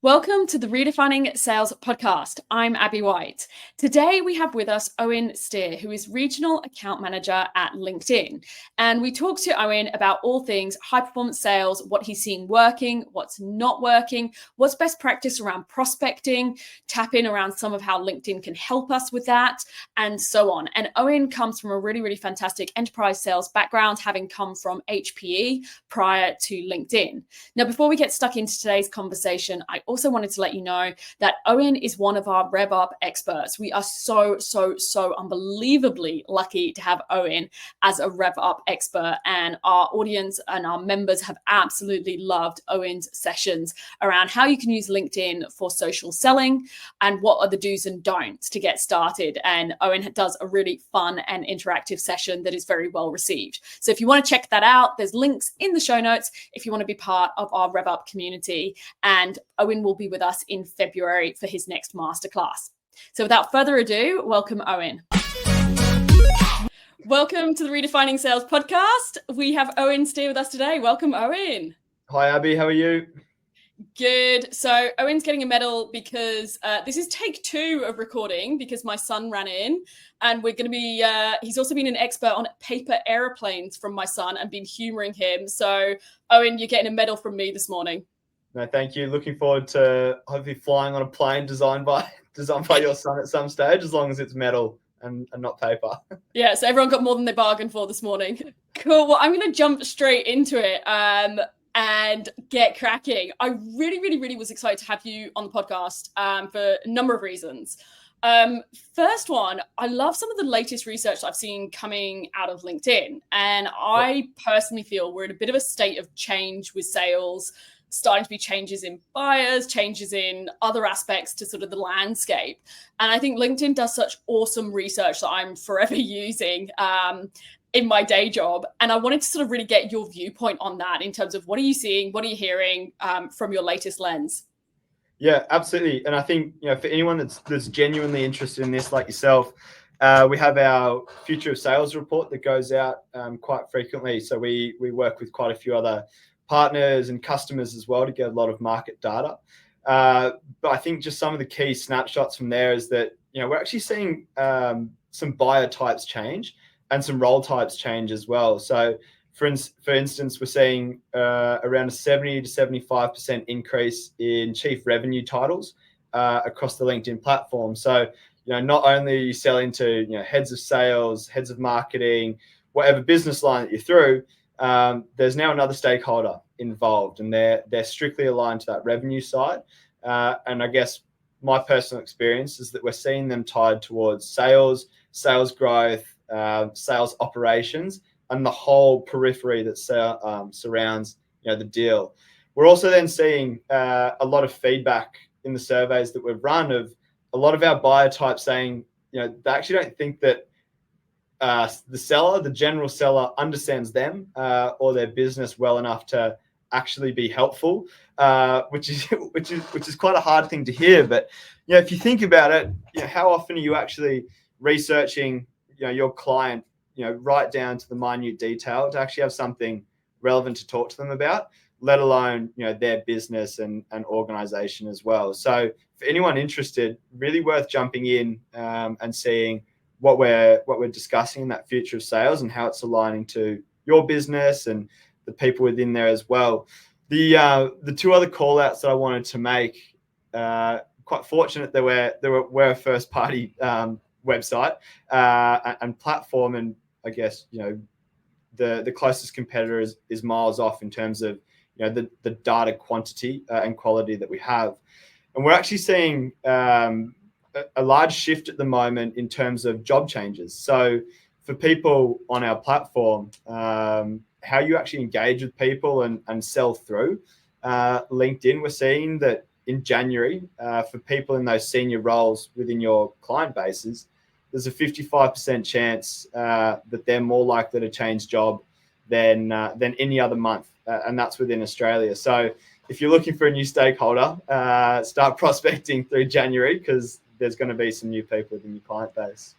Welcome to the Redefining Sales podcast. I'm Abby White. Today we have with us Owen Steer, who is Regional Account Manager at LinkedIn. And we talk to Owen about all things high performance sales, what he's seeing working, what's not working, what's best practice around prospecting, tap in around some of how LinkedIn can help us with that, and so on. And Owen comes from a really fantastic enterprise sales background, having come from HPE prior to LinkedIn. Now, before we get stuck into today's conversation, I also wanted to let you know that Owen is one of our Rev Up experts. We are so unbelievably lucky to have Owen as a Rev Up expert, and our audience and our members have absolutely loved Owen's sessions around how you can use LinkedIn for social selling and what are the do's and don'ts to get started. And Owen does a really fun and interactive session that is very well received. So if you want to check that out, there's links in the show notes if you want to be part of our Rev Up community. And Owen will be with us in February for his next masterclass. So without further ado, welcome Owen. Welcome to the Redefining Sales podcast. We have Owen Steer with us today. Welcome, Owen. Hi, Abby. How are you? Good. So Owen's getting a medal because this is take 2 of recording because my son ran in, and we're going to be, he's also been an expert on paper airplanes from my son and been humoring him. So Owen, you're getting a medal from me this morning. No, thank you. Looking forward to hopefully flying on a plane designed by your son at some stage, as long as it's metal and not paper. Yeah, so everyone got more than they bargained for this morning. Cool. Well, I'm going to jump straight into it and get cracking. I really was excited to have you on the podcast for a number of reasons. First one, I love some of the latest research that I've seen coming out of LinkedIn. And I personally feel we're in a bit of a state of change with sales, starting to be changes in buyers, changes in other aspects to sort of the landscape. And I think LinkedIn does such awesome research that I'm forever using in my day job. And I wanted to sort of really get your viewpoint on that in terms of what are you seeing, what are you hearing from your latest lens? Yeah, absolutely. And I think, for anyone that's genuinely interested in this, like yourself, we have our Future of Sales report that goes out quite frequently. So we work with quite a few other partners and customers as well to get a lot of market data. But I think just some of the key snapshots from there is that, we're actually seeing some buyer types change and some role types change as well. So for instance, we're seeing around a 70 to 75% increase in chief revenue titles across the LinkedIn platform. So, not only are you selling to, heads of sales, heads of marketing, whatever business line that you're through, there's now another stakeholder involved, and they're strictly aligned to that revenue side. And I guess my personal experience is that we're seeing them tied towards sales growth, sales operations, and the whole periphery that surrounds the deal. We're also then seeing a lot of feedback in the surveys that we've run of a lot of our buyer types saying they actually don't think that the general seller, understands them or their business well enough to actually be helpful, which is quite a hard thing to hear. But if you think about it, how often are you actually researching your client, right down to the minute detail to actually have something relevant to talk to them about, let alone their business and organization as well. So for anyone interested, really worth jumping in and seeing what we're discussing in that Future of Sales and how it's aligning to your business and the people within there as well. The two other call outs that I wanted to make, quite fortunate that we're a first party website and platform, and I guess the closest competitor is miles off in terms of the data quantity and quality that we have. And we're actually seeing a large shift at the moment in terms of job changes. So for people on our platform, how you actually engage with people and sell through LinkedIn, we're seeing that in January, for people in those senior roles within your client bases, there's a 55% chance that they're more likely to change job than any other month, and that's within Australia. So if you're looking for a new stakeholder, start prospecting through January, because there's going to be some new people within your client base.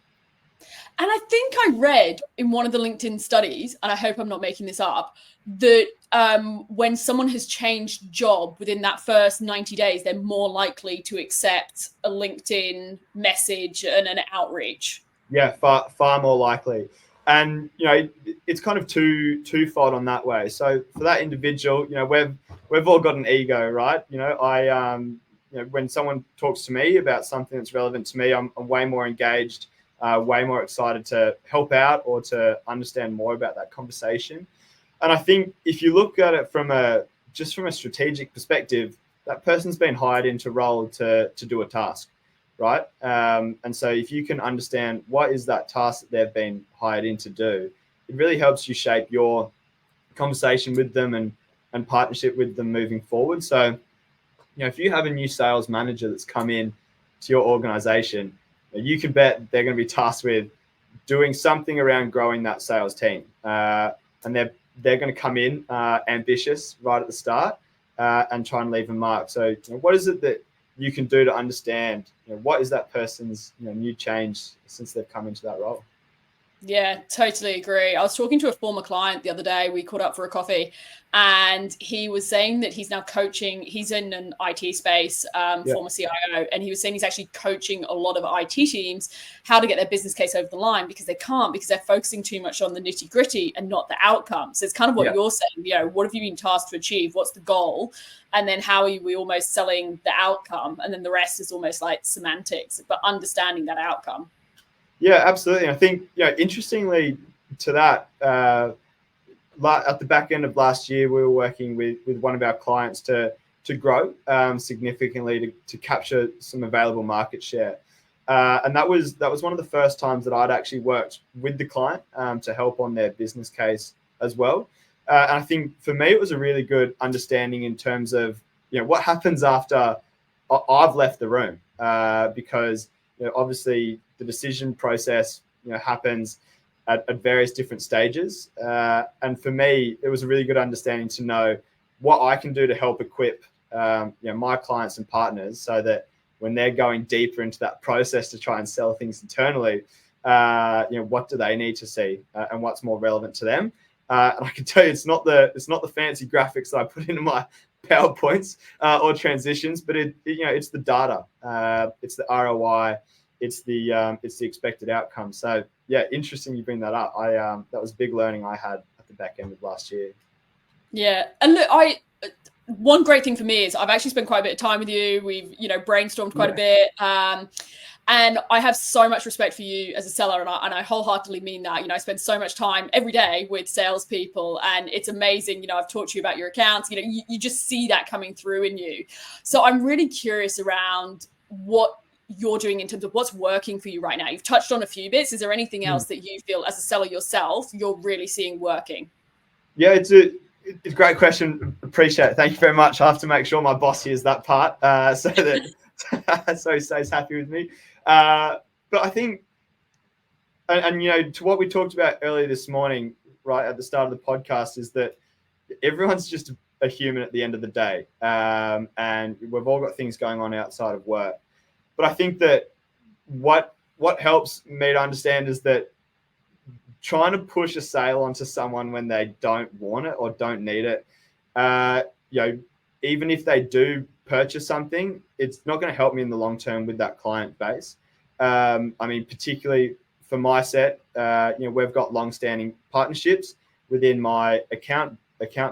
And I think I read in one of the LinkedIn studies, and I hope I'm not making this up, that when someone has changed job within that first 90 days, they're more likely to accept a LinkedIn message and an outreach. Yeah, far more likely. And it's kind of twofold on that way. So for that individual, we've all got an ego, right? When someone talks to me about something that's relevant to me, I'm way more engaged, way more excited to help out or to understand more about that conversation. And I think if you look at it from a strategic perspective, that person's been hired into role to do a task, right? And so if you can understand what is that task that they've been hired in to do, it really helps you shape your conversation with them and partnership with them moving forward. So, if you have a new sales manager that's come in to your organization, you can bet they're going to be tasked with doing something around growing that sales team. And they're going to come in ambitious right at the start and try and leave a mark. So, what is it that you can do to understand what is that person's new change since they've come into that role? Yeah, totally agree. I was talking to a former client the other day. We caught up for a coffee, and he was saying that he's now coaching. He's in an IT space, former CIO, and he was saying he's actually coaching a lot of IT teams how to get their business case over the line because they're focusing too much on the nitty gritty and not the outcomes. So it's kind of what you're saying. What have you been tasked to achieve? What's the goal? And then how are we almost selling the outcome? And then the rest is almost like semantics, but understanding that outcome. Yeah, absolutely. I think, interestingly to that, at the back end of last year, we were working with one of our clients to grow significantly to capture some available market share. And that was one of the first times that I'd actually worked with the client to help on their business case as well. And I think for me, it was a really good understanding in terms of, what happens after I've left the room because, obviously the decision process, happens at various different stages. And for me, it was a really good understanding to know what I can do to help equip, my clients and partners so that when they're going deeper into that process to try and sell things internally, what do they need to see and what's more relevant to them. And I can tell you, it's not the fancy graphics that I put into my PowerPoints or transitions, but it's the data, it's the ROI, it's the expected outcome. So yeah, interesting you bring that up. That was big learning I had at the back end of last year. Yeah, and look, one great thing for me is I've actually spent quite a bit of time with you. We've brainstormed quite a bit. And I have so much respect for you as a seller, and I wholeheartedly mean that. I spend so much time every day with salespeople, and it's amazing. I've talked to you about your accounts. You just see that coming through in you. So I'm really curious around what you're doing in terms of what's working for you right now. You've touched on a few bits. Is there anything else that you feel as a seller yourself you're really seeing working? Yeah, it's a great question. Appreciate it. Thank you very much. I have to make sure my boss hears that part so he stays happy with me. But I think, and to what we talked about earlier this morning, right at the start of the podcast, is that everyone's just a human at the end of the day, and we've all got things going on outside of work. But I think that what helps me to understand is that trying to push a sale onto someone when they don't want it or don't need it, even if they do purchase something, it's not going to help me in the long term with that client base. Particularly for my set, we've got long-standing partnerships within my account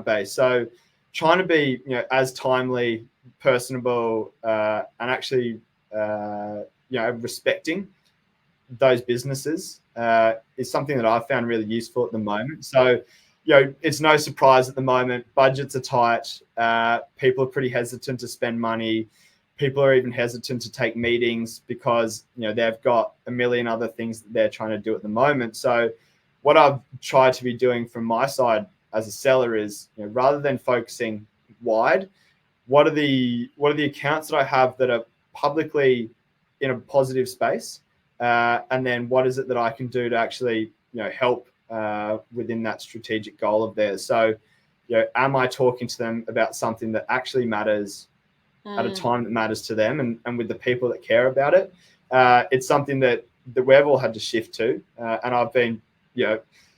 base. So trying to be, as timely, personable, and actually, respecting those businesses is something that I've found really useful at the moment. So, it's no surprise at the moment, budgets are tight. People are pretty hesitant to spend money. People are even hesitant to take meetings because, they've got a million other things that they're trying to do at the moment. So what I've tried to be doing from my side as a seller is, rather than focusing wide, what are the accounts that I have that are publicly in a positive space? And then what is it that I can do to actually, help within that strategic goal of theirs? So, am I talking to them about something that actually matters at a time that matters to them and with the people that care about it? It's something that, that we've all had to shift to. And I've been,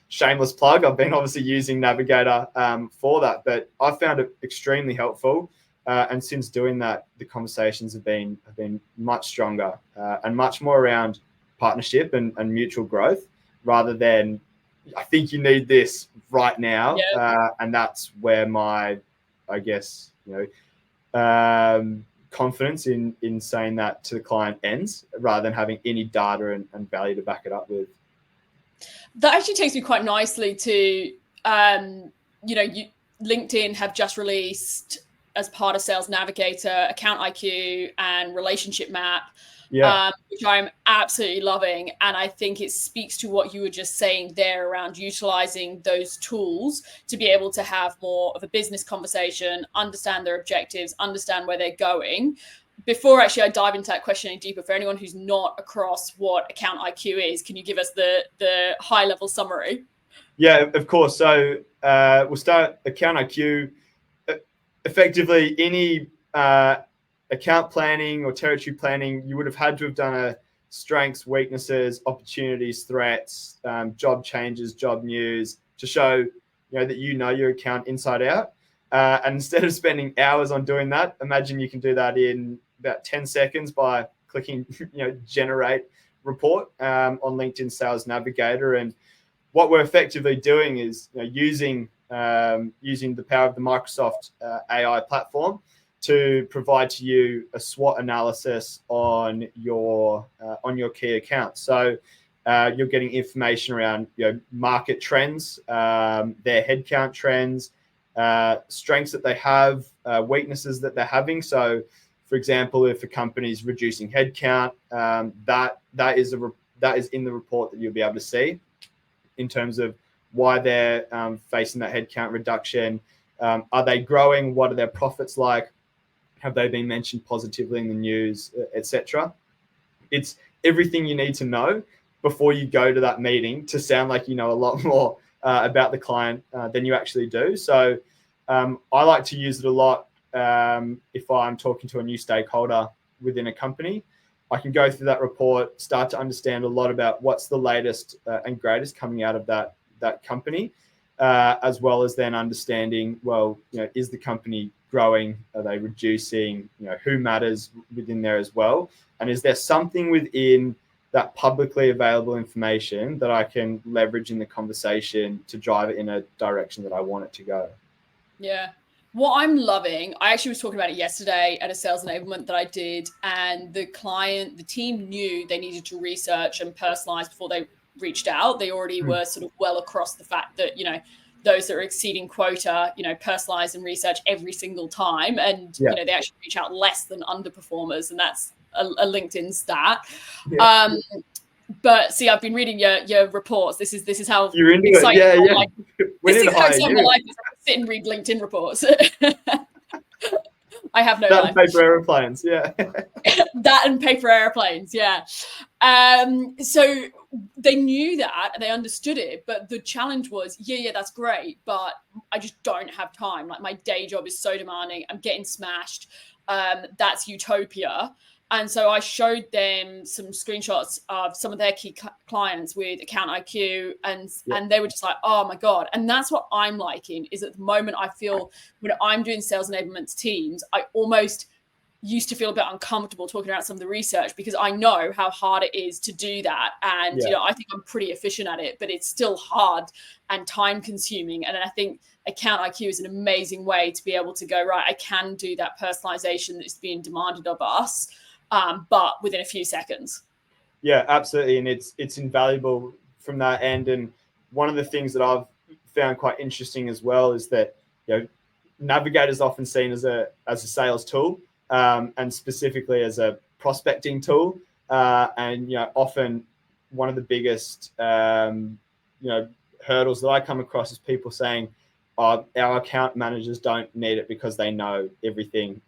shameless plug, I've been obviously using Navigator for that, but I found it extremely helpful. And since doing that, the conversations have been much stronger and much more around partnership and mutual growth, rather than I think you need this right now. Yeah. And that's where my, I guess, confidence in saying that to the client ends, rather than having any data and value to back it up with. That actually takes me quite nicely to, LinkedIn have just released, as part of Sales Navigator, Account IQ and Relationship Map, which I'm absolutely loving. And I think it speaks to what you were just saying there around utilizing those tools to be able to have more of a business conversation, understand their objectives, understand where they're going. Before actually I dive into that question any deeper, for anyone who's not across what Account IQ is, can you give us the high level summary? Yeah, of course. So we'll start Account IQ. Effectively, any account planning or territory planning, you would have had to have done a strengths, weaknesses, opportunities, threats, job changes, job news, to show that your account inside out. And instead of spending hours on doing that, imagine you can do that in about 10 seconds by clicking generate report on LinkedIn Sales Navigator. And what we're effectively doing is using the power of the Microsoft AI platform to provide to you a SWOT analysis on your key accounts. So you're getting information around market trends, their headcount trends, strengths that they have, weaknesses that they're having. So, for example, if a company is reducing headcount, that is in the report that you'll be able to see in terms of why they're facing that headcount reduction. Are they growing? What are their profits like? Have they been mentioned positively in the news, etc.? It's everything you need to know before you go to that meeting to sound like you know a lot more about the client than you actually do. So I like to use it a lot if I'm talking to a new stakeholder within a company. I can go through that report, start to understand a lot about what's the latest and greatest coming out of that company, as well as then understanding, is the company growing? Are they reducing? Who matters within there as well? And is there something within that publicly available information that I can leverage in the conversation to drive it in a direction that I want it to go? Yeah. What I'm loving, I actually was talking about it yesterday at a sales enablement that I did, and the team knew they needed to research and personalize before they reached out. They already were sort of well across the fact that, those that are exceeding quota, personalize and research every single time. And, they actually reach out less than underperformers. And that's a LinkedIn stat. Yeah. But see, I've been reading your reports. This is how you're into it. Yeah. This is how my life is. I sit and read LinkedIn reports. I have no life. And paper airplanes, yeah. That and paper airplanes, yeah. So they knew that, they understood it, but the challenge was, that's great, but I just don't have time. Like, my day job is so demanding. I'm getting smashed. That's utopia. And so I showed them some screenshots of some of their key clients with Account IQ, and they were just like, oh my God. And that's what I'm liking, is at the moment I feel when I'm doing sales enablement to teams, I almost used to feel a bit uncomfortable talking about some of the research, because I know how hard it is to do that. And, I think I'm pretty efficient at it, but it's still hard and time consuming. And I think Account IQ is an amazing way to be able to go, right, I can do that personalization that's being demanded of us, but within a few seconds. Yeah, absolutely. And it's invaluable from that end. And one of the things that I've found quite interesting as well is that, Navigator is often seen as a sales tool, and specifically as a prospecting tool. And, often one of the biggest, hurdles that I come across is people saying, our account managers don't need it because they know everything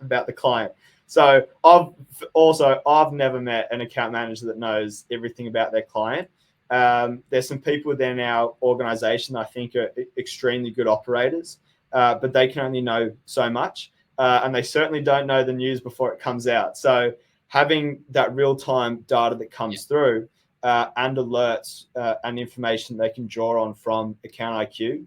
about the client. So I've never met an account manager that knows everything about their client. There's some people within our organization that I think are extremely good operators, but they can only know so much. And they certainly don't know the news before it comes out. So having that real-time data that comes through and alerts and information they can draw on from Account IQ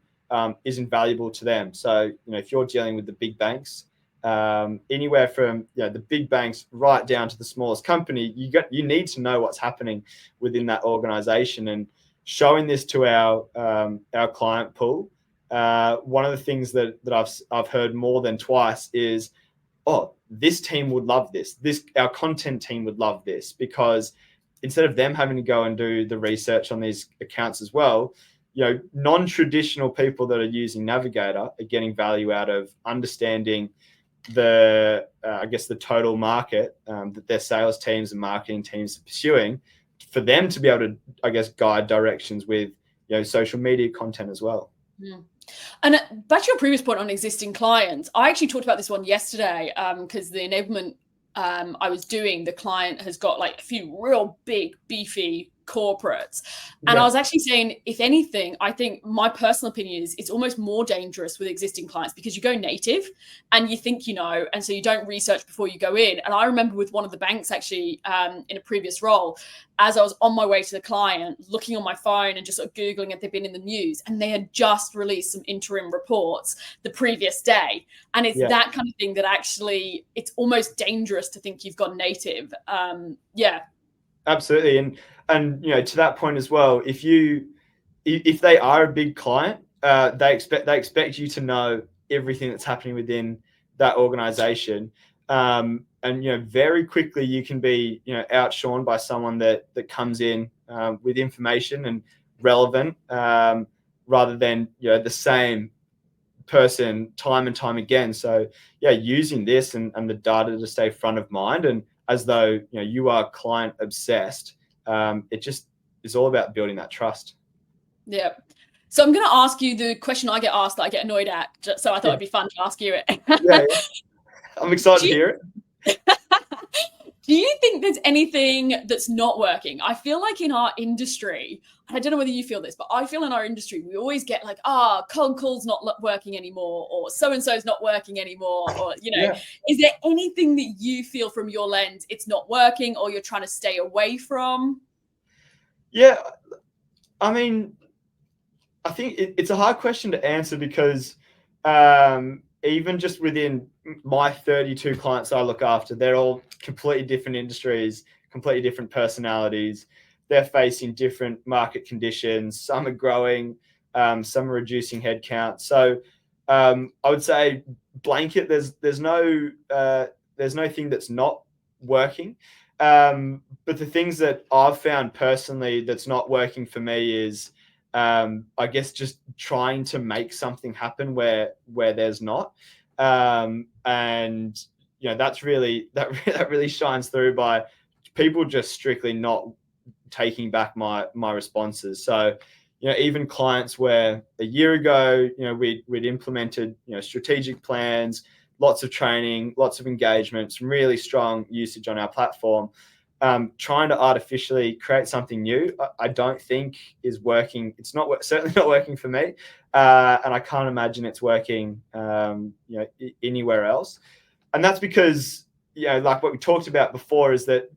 is invaluable to them. So, if you're dealing with the big banks, anywhere from the big banks right down to the smallest company, you need to know what's happening within that organization. And showing this to our client pool, one of the things that I've heard more than twice is, oh, this team would love this. Our content team would love this, because instead of them having to go and do the research on these accounts as well, non-traditional people that are using Navigator are getting value out of understanding the total market that their sales teams and marketing teams are pursuing, for them to be able to, guide directions with, social media content as well. Mm. And back to your previous point on existing clients, I actually talked about this one yesterday because the enablement I was doing, the client has got like a few real big, beefy corporates. And I was actually saying, if anything, I think my personal opinion is it's almost more dangerous with existing clients, because you go native and you think, and so you don't research before you go in. And I remember with one of the banks actually in a previous role, as I was on my way to the client, looking on my phone and just sort of Googling if they'd been in the news, and they had just released some interim reports the previous day. And it's that kind of thing that actually, it's almost dangerous to think you've gone native. Absolutely. And to that point as well, if they are a big client, they expect you to know everything that's happening within that organization. And very quickly you can be outshone by someone that comes in with information and relevant, rather than the same person time and time again. So using this and the data to stay front of mind, and as though you are client obsessed, it just is all about building that trust. Yeah. So I'm going to ask you the question I get asked that I get annoyed at. So I thought it'd be fun to ask you it. Yeah. I'm excited to hear it. Do you think there's anything that's not working? I feel like in our industry, I don't know whether you feel this, but I feel in our industry, we always get like, cold call's not working anymore, or so-and-so's not working anymore, or, Is there anything that you feel from your lens it's not working, or you're trying to stay away from? Yeah. I mean, I think it's a hard question to answer, because even just within my 32 clients I look after, they're all completely different industries, completely different personalities. They're facing different market conditions. Some are growing, some are reducing headcount. So I would say blanket, there's no thing that's not working. But the things that I've found personally that's not working for me is, I guess, just trying to make something happen where there's not. And that really shines through by people just strictly not taking back my responses. So even clients where a year ago we'd implemented strategic plans, lots of training, lots of engagement, some really strong usage on our platform, trying to artificially create something new, I don't think is working. It's certainly not working for me, and I can't imagine it's working anywhere else. And that's because like what we talked about before, is that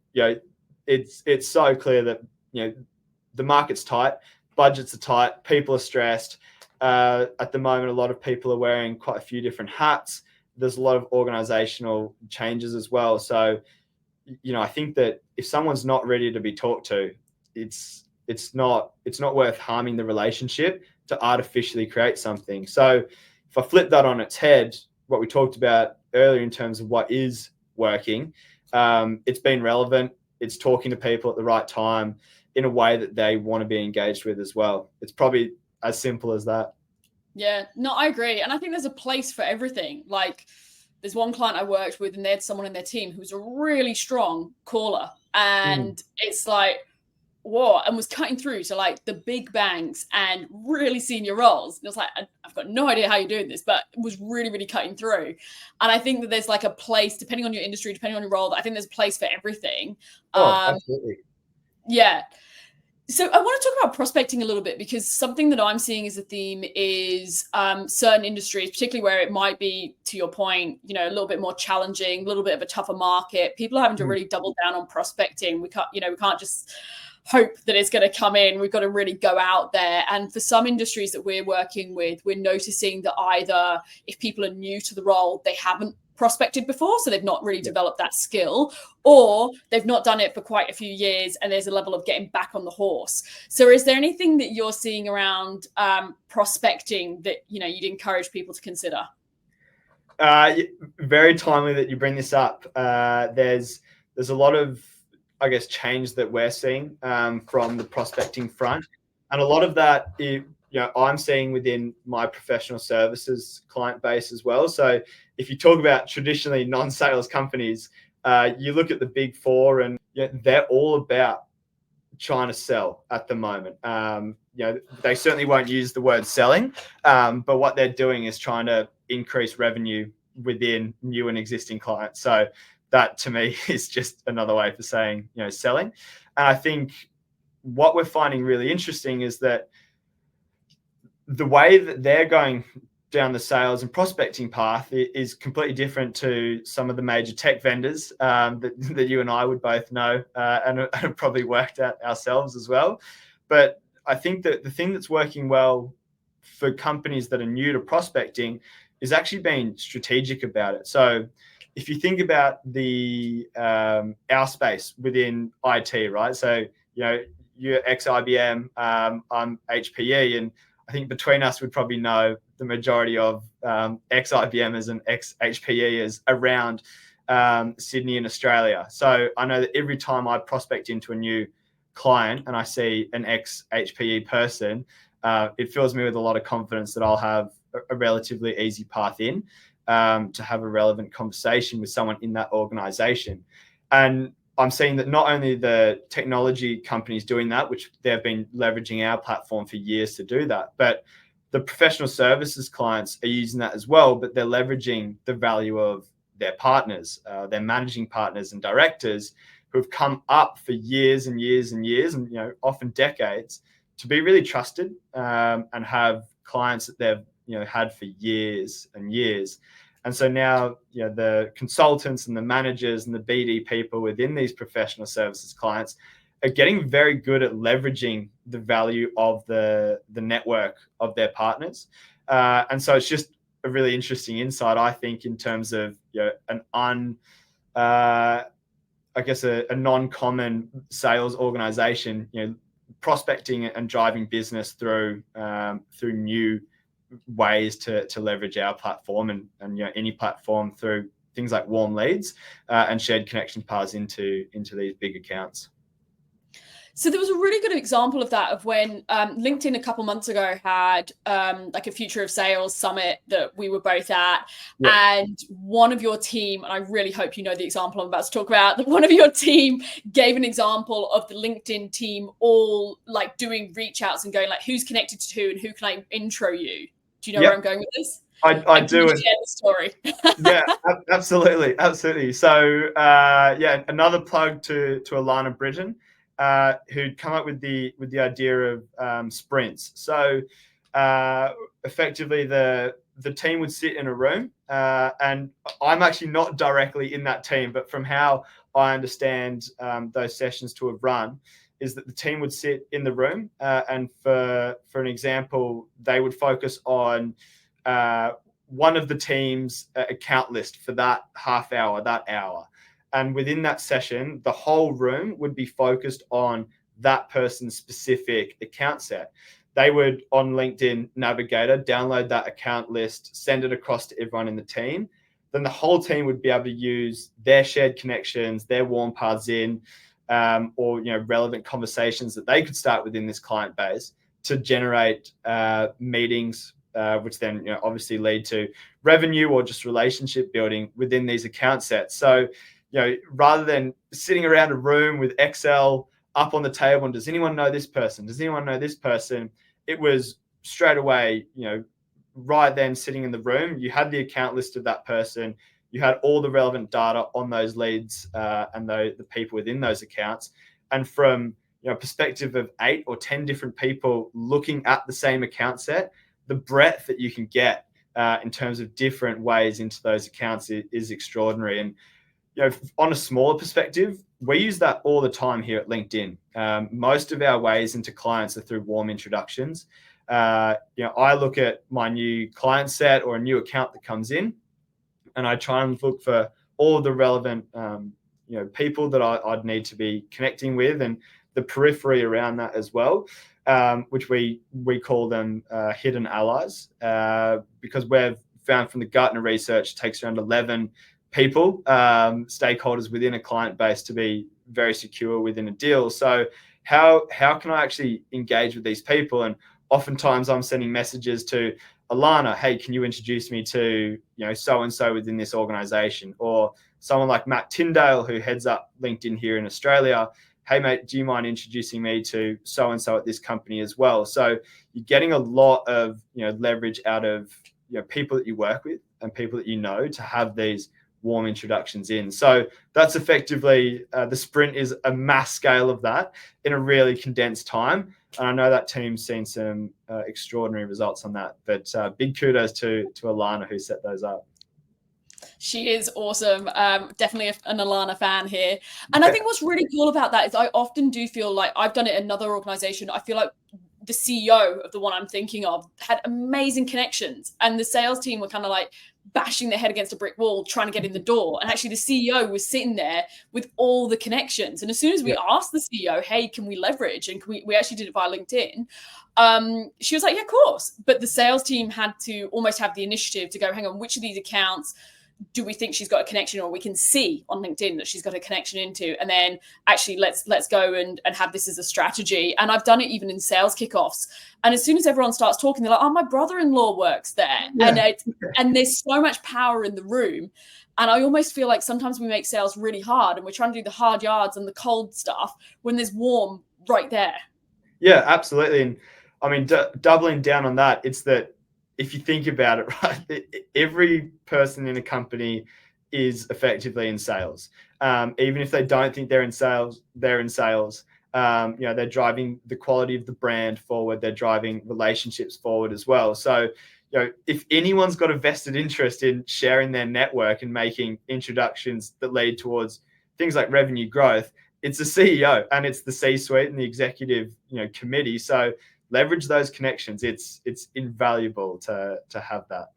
it's so clear that the market's tight, budgets are tight, people are stressed. At the moment, a lot of people are wearing quite a few different hats. There's a lot of organizational changes as well. So I think that if someone's not ready to be talked to, it's not worth harming the relationship to artificially create something. So if I flip that on its head, what we talked about earlier in terms of what is working, it's been relevant. It's talking to people at the right time in a way that they want to be engaged with as well. It's probably as simple as that. Yeah, no, I agree. And I think there's a place for everything. Like, there's one client I worked with, and they had someone in their team who was a really strong caller. And it's like, whoa, and was cutting through to like the big banks and really senior roles. And it was like, I've got no idea how you're doing this, but it was really, really cutting through. And I think that there's like a place, depending on your industry, depending on your role, I think there's a place for everything. Oh, absolutely. Yeah. So I want to talk about prospecting a little bit, because something that I'm seeing as a theme is certain industries, particularly where it might be, to your point, a little bit more challenging, a little bit of a tougher market. People are having to really double down on prospecting. We can't just hope that it's going to come in. We've got to really go out there. And for some industries that we're working with, we're noticing that either if people are new to the role, they haven't prospected before, so they've not really developed that skill, or they've not done it for quite a few years and there's a level of getting back on the horse. So is there anything that you're seeing around prospecting that you'd encourage people to consider? Very timely that you bring this up. There's a lot of, I guess, change that we're seeing from the prospecting front, and a lot of that I'm seeing within my professional services client base as well. So if you talk about traditionally non-sales companies, you look at the big four, and they're all about trying to sell at the moment. They certainly won't use the word selling, but what they're doing is trying to increase revenue within new and existing clients. So that to me is just another way for saying, selling. And I think what we're finding really interesting is that the way that they're going down the sales and prospecting path is completely different to some of the major tech vendors that you and I would both know and have probably worked at ourselves as well. But I think that the thing that's working well for companies that are new to prospecting is actually being strategic about it. So if you think about our space within IT, right? So, you're ex-IBM, I'm HPE, and I think between us, we'd probably know the majority of ex-IBMers and ex-HPEers around Sydney and Australia. So I know that every time I prospect into a new client and I see an ex-HPE person, it fills me with a lot of confidence that I'll have a relatively easy path in to have a relevant conversation with someone in that organization. And I'm seeing that not only the technology companies doing that, which they've been leveraging our platform for years to do that, but the professional services clients are using that as well, but they're leveraging the value of their partners, their managing partners and directors who have come up for years and years and years, and often decades, to be really trusted and have clients that they've had for years and years. And so now, the consultants and the managers and the BD people within these professional services clients are getting very good at leveraging the value of the network of their partners. And so it's just a really interesting insight, I think, in terms of a non-common sales organization, prospecting and driving business through new ways to leverage our platform and any platform through things like warm leads and shared connection paths into these big accounts. So there was a really good example of that, of when LinkedIn a couple months ago had like a Future of Sales summit that we were both at. Yep. And one of your team, and I really hope you know the example I'm about to talk about, that one of your team gave an example of the LinkedIn team all like doing reach outs and going like, who's connected to who and who can I intro you? Do you know where I'm going with this? I do. Share the story. Yeah, absolutely. So another plug to Alana Britton, who'd come up with the idea of sprints. So effectively, the team would sit in a room, and I'm actually not directly in that team, but from how I understand those sessions to have run, is that the team would sit in the room, and for an example, they would focus on one of the team's account list for that half hour, that hour. And within that session, the whole room would be focused on that person's specific account set. They would, on LinkedIn Navigator, download that account list, send it across to everyone in the team. Then the whole team would be able to use their shared connections, their warm paths in, or relevant conversations that they could start within this client base to generate meetings, which then obviously lead to revenue or just relationship building within these account sets. So rather than sitting around a room with Excel up on the table and does anyone know this person? Does anyone know this person? It was straight away, right then sitting in the room, you had the account list of that person, you had all the relevant data on those leads and the people within those accounts. And from perspective of 8 or 10 different people looking at the same account set, the breadth that you can get in terms of different ways into those accounts is extraordinary. And on a smaller perspective, we use that all the time here at LinkedIn. Most of our ways into clients are through warm introductions. I look at my new client set or a new account that comes in, and I try and look for all the relevant people that I'd need to be connecting with, and the periphery around that as well, which we call them hidden allies, because we've found from the Gartner research, it takes around 11 people, stakeholders within a client base to be very secure within a deal. So how can I actually engage with these people? And oftentimes I'm sending messages to Alana, hey, can you introduce me to so-and-so within this organization? Or someone like Matt Tyndale, who heads up LinkedIn here in Australia, hey mate, do you mind introducing me to so-and-so at this company as well? So you're getting a lot of leverage out of people that you work with and people that to have these warm introductions in. So that's effectively the sprint is a mass scale of that in a really condensed time. And I know that team's seen some extraordinary results on that. But big kudos to Alana, who set those up. She is awesome. Definitely an Alana fan here. And I think what's really cool about that is I often do feel like I've done it in another organization. I feel like the CEO of the one I'm thinking of had amazing connections, and the sales team were kind of like bashing their head against a brick wall trying to get in the door. And actually the CEO was sitting there with all the connections. And as soon as we asked the CEO, hey, can we leverage? And can we actually did it via LinkedIn. She was like, yeah, of course. But the sales team had to almost have the initiative to go, hang on, which of these accounts do we think she's got a connection, or we can see on LinkedIn that she's got a connection into, and then actually let's go and have this as a strategy. And I've done it even in sales kickoffs. And as soon as everyone starts talking, they're like, oh, my brother-in-law works there. Yeah. And there's so much power in the room. And I almost feel like sometimes we make sales really hard, and we're trying to do the hard yards and the cold stuff when there's warm right there. Yeah, absolutely. And I mean, doubling down on that, it's that if you think about it, right, every person in a company is effectively in sales. Even if they don't think they're in sales, they're in sales. They're driving the quality of the brand forward. They're driving relationships forward as well. So, if anyone's got a vested interest in sharing their network and making introductions that lead towards things like revenue growth, it's the CEO and it's the C-suite and the executive, committee. So leverage those connections. It's invaluable to have that.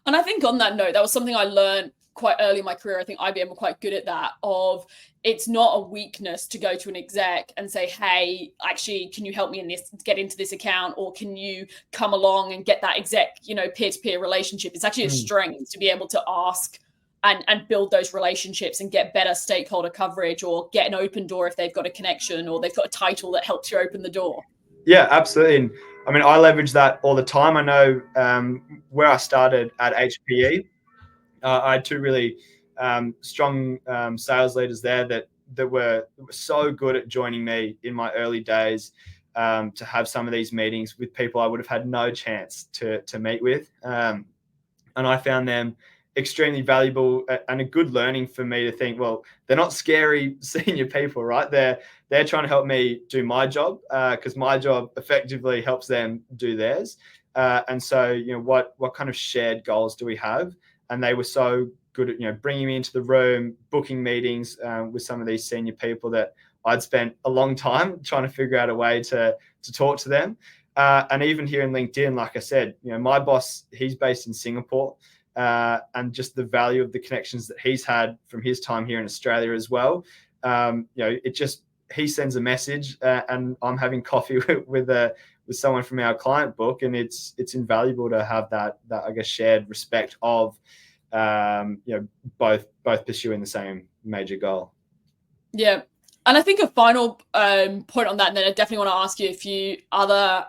And I think on that note, that was something I learned quite early in my career. I think IBM were quite good at that, of it's not a weakness to go to an exec and say, hey, actually, can you help me in this, get into this account? Or can you come along and get that exec, peer-to-peer relationship? It's actually a strength to be able to ask and build those relationships and get better stakeholder coverage, or get an open door if they've got a connection or they've got a title that helps you open the door. Yeah, absolutely. And I mean, I leverage that all the time. I know where I started at HPE, I had two really strong sales leaders there that were so good at joining me in my early days to have some of these meetings with people I would have had no chance to meet with. And I found them extremely valuable and a good learning for me to think, well, they're not scary senior people, right? They're trying to help me do my job because my job effectively helps them do theirs. And so, what kind of shared goals do we have? And they were so good at, bringing me into the room, booking meetings with some of these senior people that I'd spent a long time trying to figure out a way to talk to them. And even here in LinkedIn, like I said, my boss, he's based in Singapore. And just the value of the connections that he's had from his time here in Australia as well. He sends a message and I'm having coffee with someone from our client book, and it's invaluable to have that I guess shared respect of both pursuing the same major goal. Yeah. And I think a final point on that, and then I definitely want to ask you a few other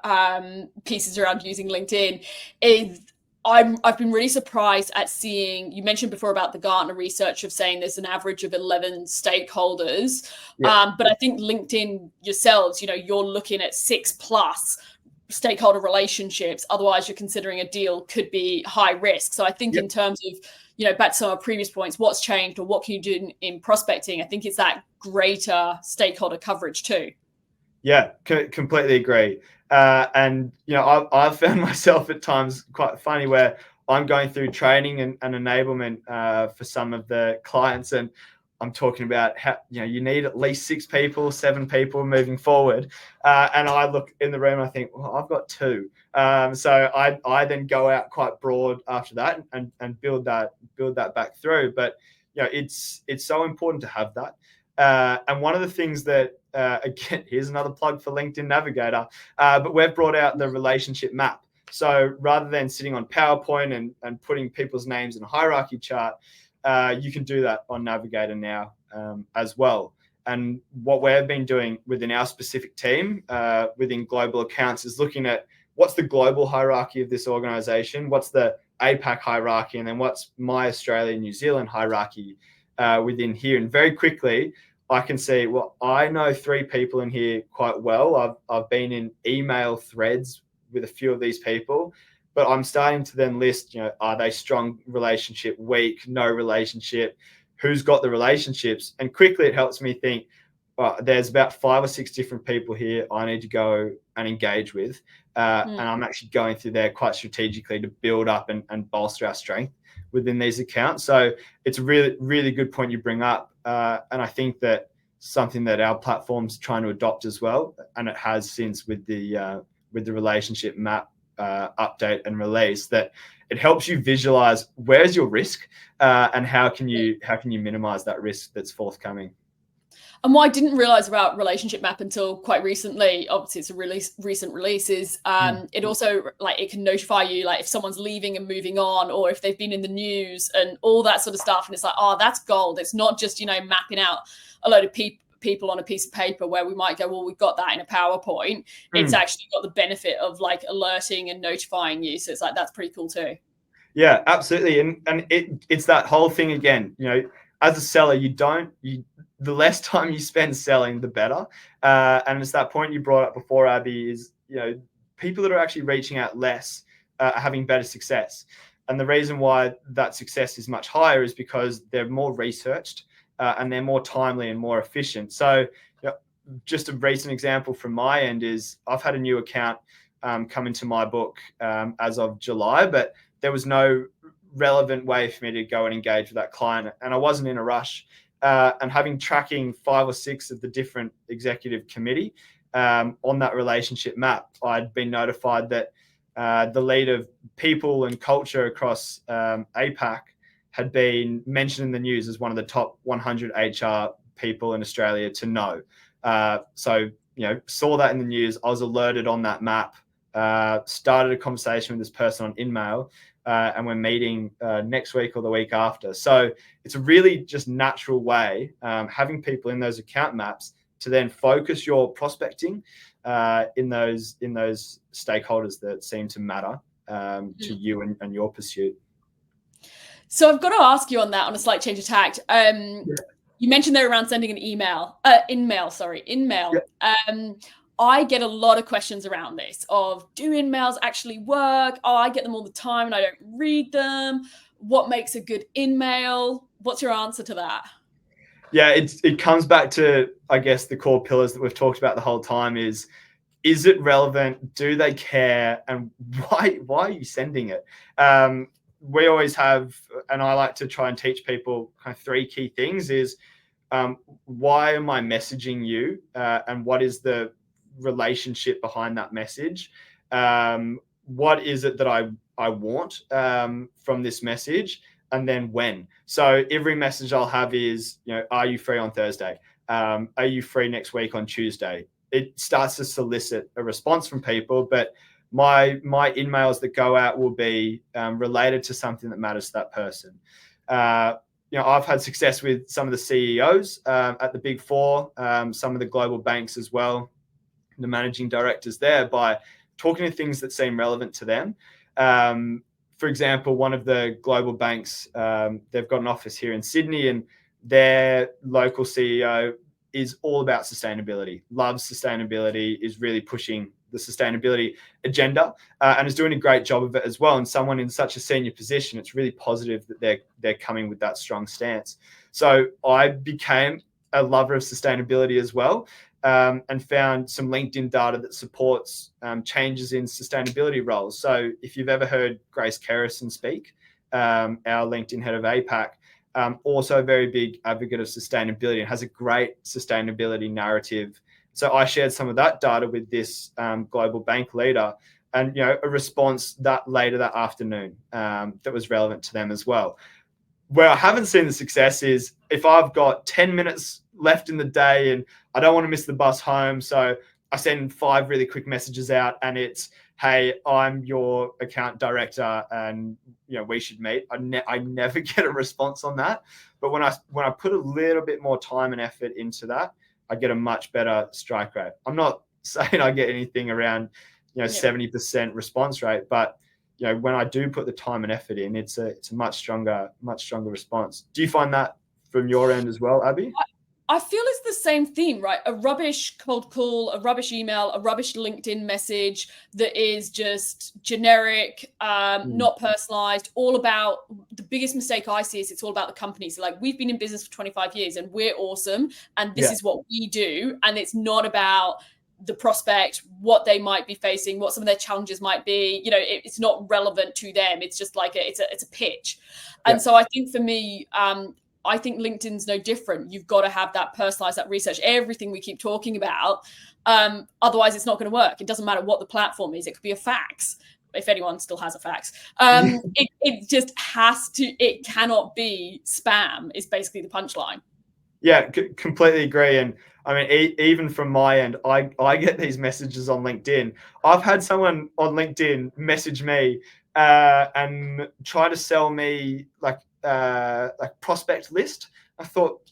pieces around using LinkedIn, is I've been really surprised at seeing, you mentioned before about the Gartner research of saying there's an average of 11 stakeholders. Yeah. But I think LinkedIn yourselves, you're looking at 6+ stakeholder relationships. Otherwise, you're considering a deal could be high risk. So I think in terms of, back to some of our previous points, what's changed or what can you do in prospecting? I think it's that greater stakeholder coverage too. Yeah, completely agree. And I've found myself at times quite funny where I'm going through training and enablement for some of the clients, and I'm talking about how you need at least 6 people, 7 people moving forward. And I look in the room and I think, well, I've got 2. So I then go out quite broad after that and build that back through. But it's so important to have that. And one of the things that, again, here's another plug for LinkedIn Navigator, but we've brought out the relationship map. So rather than sitting on PowerPoint and putting people's names in a hierarchy chart, you can do that on Navigator now as well. And what we've been doing within our specific team, within global accounts, is looking at what's the global hierarchy of this organization, what's the APAC hierarchy, and then what's my Australia, New Zealand hierarchy within here. And very quickly, I can see, well, I know 3 people in here quite well. I've been in email threads with a few of these people, but I'm starting to then list, are they strong relationship, weak, no relationship, who's got the relationships? And quickly it helps me think, well, there's about 5 or 6 different people here I need to go and engage with. And I'm actually going through there quite strategically to build up and bolster our strength within these accounts. So it's a really, really good point you bring up. And I think that something that our platform's trying to adopt as well, and it has since with the relationship map update and release, that it helps you visualize where's your risk and how can you minimize that risk that's forthcoming. And what I didn't realize about Relationship Map until quite recently, obviously it's a recent release, is it also, like, it can notify you, like, if someone's leaving and moving on, or if they've been in the news and all that sort of stuff. And it's like, oh, that's gold. It's not just, mapping out a load of people on a piece of paper where we might go, well, we've got that in a PowerPoint. It's actually got the benefit of, like, alerting and notifying you. So it's like, that's pretty cool too. Yeah, absolutely. And it's that whole thing again, as a seller, the less time you spend selling, the better. And it's that point you brought up before, Abby, is, people that are actually reaching out less are having better success. And the reason why that success is much higher is because they're more researched and they're more timely and more efficient. So just a recent example from my end is I've had a new account come into my book as of July, but there was no relevant way for me to go and engage with that client. And I wasn't in a rush. And having tracking 5 or 6 of the different executive committee on that relationship map, I'd been notified that the lead of people and culture across APAC had been mentioned in the news as one of the top 100 HR people in Australia to know. So, saw that in the news. I was alerted on that map, started a conversation with this person on InMail, and we're meeting next week or the week after. So it's a really just natural way, having people in those account maps to then focus your prospecting in those stakeholders that seem to matter to you and your pursuit. So I've got to ask you on that, on a slight change of tact. You mentioned there around sending an email. Yeah. I get a lot of questions around this of, do in-mails actually work? Oh, I get them all the time and I don't read them. What makes a good in-mail? What's your answer to that? Yeah, it comes back to, I guess, the core pillars that we've talked about the whole time is it relevant? Do they care? And why are you sending it? We always have, and I like to try and teach people kind of 3 key things is, why am I messaging you? And what is the relationship behind that message? What is it that I want from this message? And then when. So every message I'll have is, are you free on Thursday? Are you free next week on Tuesday? It starts to solicit a response from people, but my in-mails that go out will be related to something that matters to that person. I've had success with some of the CEOs at the Big Four, some of the global banks as well, the managing directors there, by talking to things that seem relevant to them. For example, one of the global banks, they've got an office here in Sydney, and their local CEO is all about sustainability, loves sustainability, is really pushing the sustainability agenda, and is doing a great job of it as well. And someone in such a senior position, it's really positive that they're coming with that strong stance. So I became a lover of sustainability as well. and found some LinkedIn data that supports changes in sustainability roles. So if you've ever heard Grace Kerrison speak, our LinkedIn head of APAC, also a very big advocate of sustainability and has a great sustainability narrative. So I shared some of that data with this global bank leader, and a response that later that afternoon that was relevant to them as well. Where I haven't seen the success is if I've got 10 minutes left in the day and I don't want to miss the bus home, so I send 5 really quick messages out, and it's, hey, I'm your account director, and we should meet. I never get a response on that, but when I put a little bit more time and effort into that, I get a much better strike rate. I'm not saying I get anything around 70% response rate, but when I do put the time and effort in, it's a much stronger response. Do you find that from your end as well, Abby? I feel it's the same thing, right? A rubbish cold call, a rubbish email, a rubbish LinkedIn message that is just generic, not personalized, all about the biggest mistake I see is it's all about the company. So like, we've been in business for 25 years and we're awesome, and this is what we do. And it's not about the prospect, what they might be facing, what some of their challenges might be. It's not relevant to them. It's just like it's a pitch. And so I think for me, I think LinkedIn's no different. You've got to have that personalized, that research, everything we keep talking about. Otherwise, it's not going to work. It doesn't matter what the platform is. It could be a fax, if anyone still has a fax. It just has to, it cannot be spam, is basically the punchline. Yeah, completely agree. And I mean, even from my end, I get these messages on LinkedIn. I've had someone on LinkedIn message me and try to sell me like prospect list. I thought,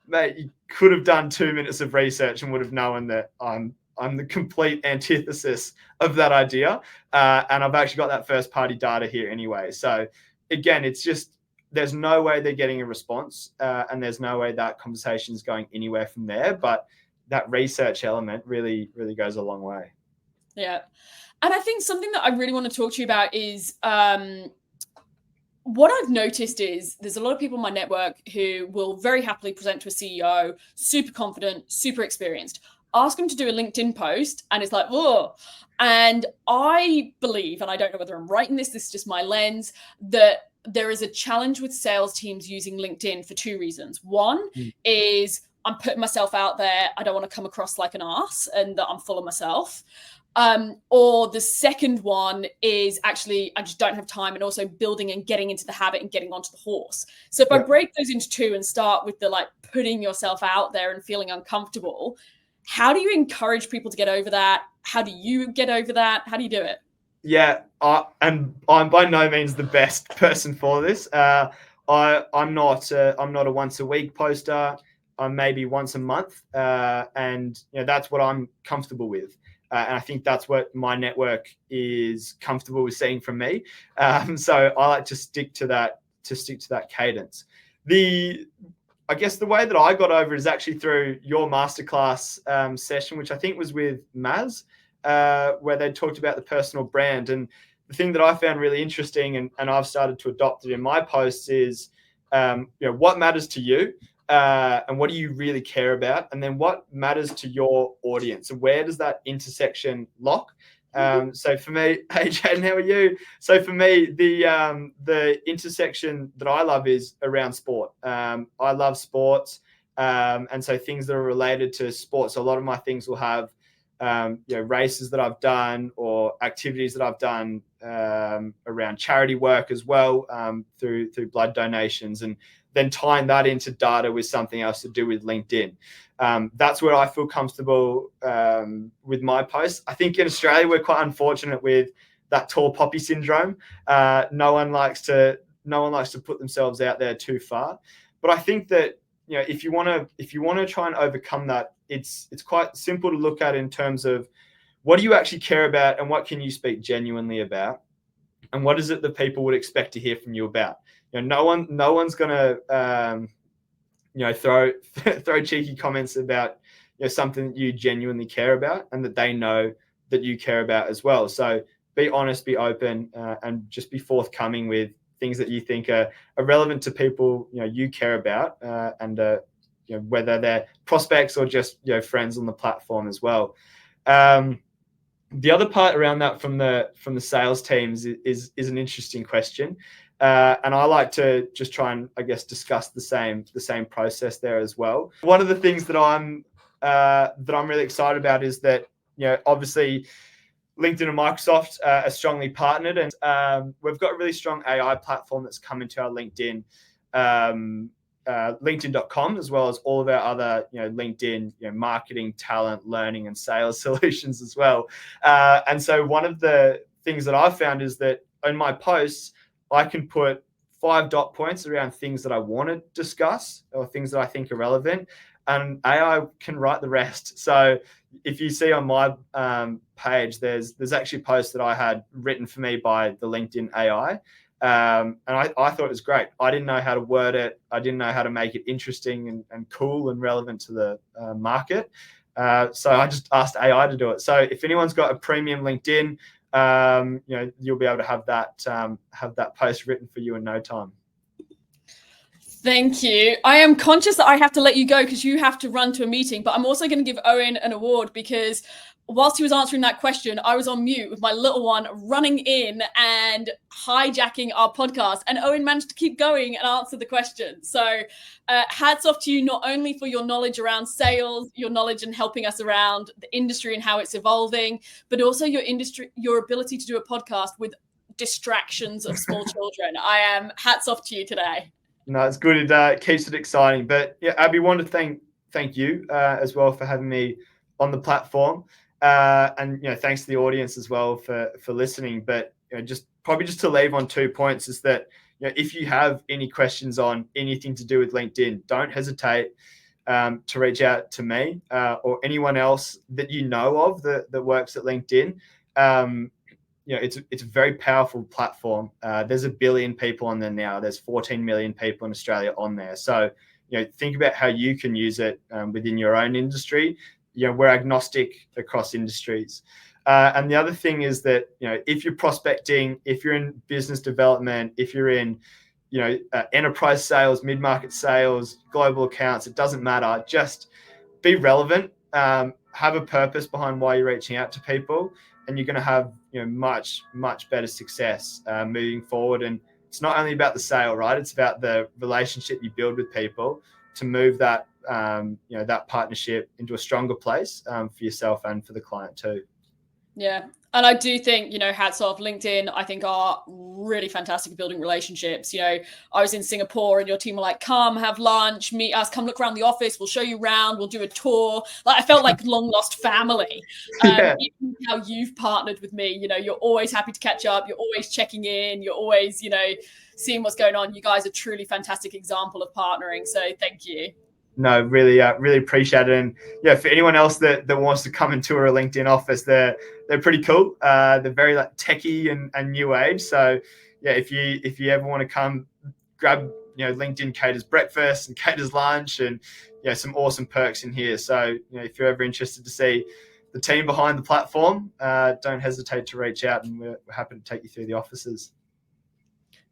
mate, you could have done 2 minutes of research and would have known that I'm the complete antithesis of that idea. And I've actually got that first party data here anyway. So again, it's just, there's no way they're getting a response, and there's no way that conversation is going anywhere from there. But that research element really, really goes a long way. Yeah. And I think something that I really want to talk to you about is what I've noticed is there's a lot of people in my network who will very happily present to a CEO, super confident, super experienced, ask them to do a LinkedIn post, and it's like, oh. And I believe, and I don't know whether I'm right in this is just my lens, that there is a challenge with sales teams using LinkedIn for 2 reasons. One is I'm putting myself out there. I don't want to come across like an ass and that I'm full of myself. Or the second one is actually I just don't have time, and also building and getting into the habit and getting onto the horse. So if I break those into 2 and start with the like putting yourself out there and feeling uncomfortable, how do you encourage people to get over that? How do you get over that? How do you do it? Yeah, and I'm by no means the best person for this. I'm not a once a week poster. I'm maybe once a month, and that's what I'm comfortable with. And I think that's what my network is comfortable with seeing from me. So I like to stick to that cadence. I guess the way that I got over is actually through your masterclass session, which I think was with Maz, where they talked about the personal brand. And the thing that I found really interesting, and I've started to adopt it in my posts, is what matters to you, and what do you really care about, and then what matters to your audience, and where does that intersection lock? So for me, hey Jaden, how are you? So for me, the intersection that I love is around sport. I love sports, and so things that are related to sports. So a lot of my things will have races that I've done or activities that I've done around charity work as well, through blood donations, and then tying that into data with something else to do with LinkedIn. That's where I feel comfortable with my posts. I think in Australia we're quite unfortunate with that tall poppy syndrome. No one likes to put themselves out there too far. But I think that if you want to try and overcome that, it's quite simple to look at in terms of what do you actually care about, and what can you speak genuinely about, and what is it that people would expect to hear from you about. No one's going to throw cheeky comments about something that you genuinely care about and that they know that you care about as well. So be honest, be open, and just be forthcoming with things that you think are relevant to people you care about, and whether they're prospects or just friends on the platform as well. The other part around that from the sales teams is an interesting question, and I like to just try and discuss the same process there as well. One of the things that I'm really excited about is that obviously LinkedIn and Microsoft are strongly partnered, and we've got a really strong AI platform that's come into our LinkedIn. LinkedIn.com, as well as all of our other LinkedIn marketing, talent, learning, and sales solutions as well. And so one of the things that I've found is that in my posts, I can put 5 dot points around things that I want to discuss or things that I think are relevant, and AI can write the rest. So if you see on my page, there's actually posts that I had written for me by the LinkedIn AI. And I thought it was great. I didn't know how to word it. I didn't know how to make it interesting and cool and relevant to the market. So I just asked AI to do it. So if anyone's got a premium LinkedIn, you'll be able to have that post written for you in no time. Thank you. I am conscious that I have to let you go because you have to run to a meeting, but I'm also going to give Owen an award because whilst he was answering that question, I was on mute with my little one running in and hijacking our podcast, and Owen managed to keep going and answer the question. So hats off to you, not only for your knowledge around sales, your knowledge in helping us around the industry and how it's evolving, but also your ability to do a podcast with distractions of small children. Hats off to you today. No, it's good. It keeps it exciting. But yeah, Abby, wanted to thank you as well for having me on the platform, and thanks to the audience as well for listening. But just to leave on 2 points is that if you have any questions on anything to do with LinkedIn, don't hesitate to reach out to me or anyone else that you know of that works at LinkedIn. It's a very powerful platform. There's 1 billion people on there now. There's 14 million people in Australia on there. So, think about how you can use it within your own industry. We're agnostic across industries. And the other thing is that, if you're prospecting, if you're in business development, if you're in, enterprise sales, mid-market sales, global accounts, it doesn't matter. Just be relevant, have a purpose behind why you're reaching out to people, and you're going to have much better success moving forward. And it's not only about the sale, right? It's about the relationship you build with people to move that that partnership into a stronger place for yourself and for the client too. Yeah. And I do think, hats off. LinkedIn, I think, are really fantastic at building relationships. I was in Singapore and your team were like, come have lunch, meet us, come look around the office. We'll show you around. We'll do a tour. Like, I felt like long lost family. Yeah. Even how you've partnered with me, you're always happy to catch up. You're always checking in. You're always, seeing what's going on. You guys are truly fantastic example of partnering. So thank you. No, really appreciate it. And for anyone else that wants to come and tour a LinkedIn office, they're pretty cool. They're very techie and new age. So if you ever want to come, grab LinkedIn caters breakfast and caters lunch, and some awesome perks in here. So if you're ever interested to see the team behind the platform, don't hesitate to reach out, and we're happy to take you through the offices.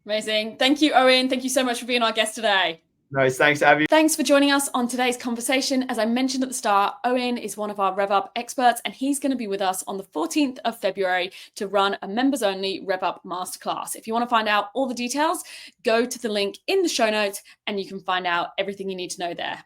Amazing. Thank you, Owen. Thank you so much for being our guest today. No, thanks, Abby. Thanks for joining us on today's conversation. As I mentioned at the start, Owen is one of our Rev Up experts, and he's going to be with us on the 14th of February to run a members-only Rev Up masterclass. If you want to find out all the details, go to the link in the show notes and you can find out everything you need to know there.